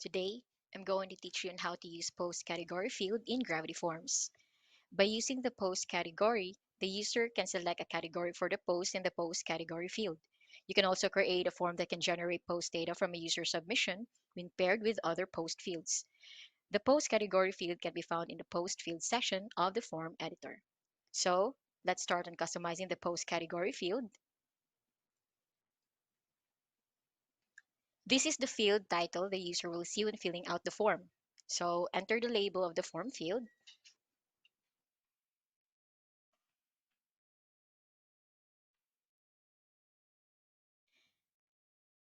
Today, I'm going to teach you on how to use post category field in Gravity Forms. By using the post category, the user can select a category for the post in the post category field. You can also create a form that can generate post data from a user submission when paired with other post fields. The post category field can be found in the post field section of the form editor. So, let's start on customizing the post category field. This is the field title the user will see when filling out the form. So, enter the label of the form field.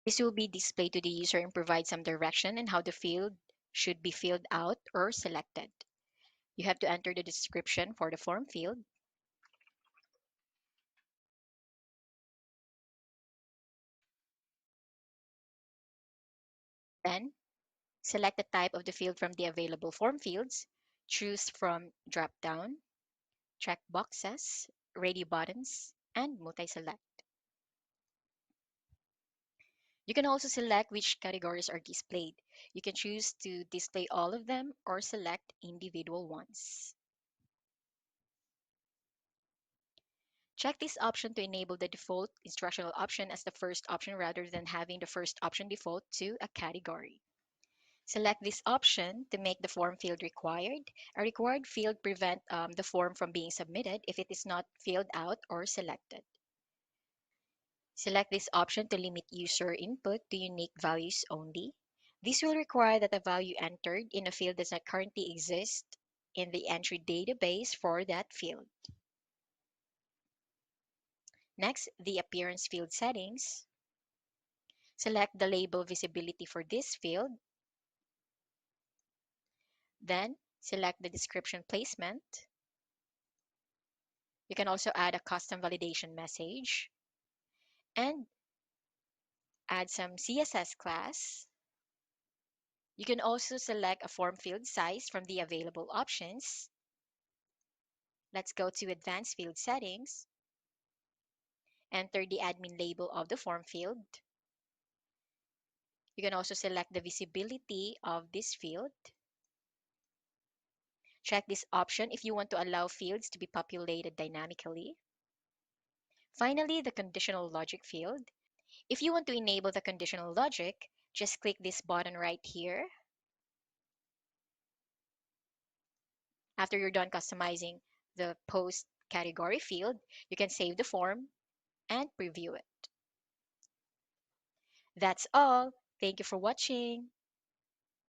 This will be displayed to the user and provide some direction on how the field should be filled out or selected. You have to enter the description for the form field. Then, select the type of the field from the available form fields. Choose from drop-down, check boxes, radio buttons, and multi-select. You can also select which categories are displayed. You can choose to display all of them or select individual ones. Check this option to enable the default instructional option as the first option rather than having the first option default to a category. Select this option to make the form field required. A required field prevents the form from being submitted if it is not filled out or selected. Select this option to limit user input to unique values only. This will require that a value entered in a field does not currently exist in the entry database for that field. Next, the appearance field settings. Select the label visibility for this field. Then, select the description placement. You can also add a custom validation message and add some CSS class. You can also select a form field size from the available options. Let's go to Advanced Field Settings. Enter the admin label of the form field. You can also select the visibility of this field. Check this option if you want to allow fields to be populated dynamically. Finally, the conditional logic field. If you want to enable the conditional logic, just click this button right here. After you're done customizing the post category field, you can save the form and preview it. That's all. Thank you for watching.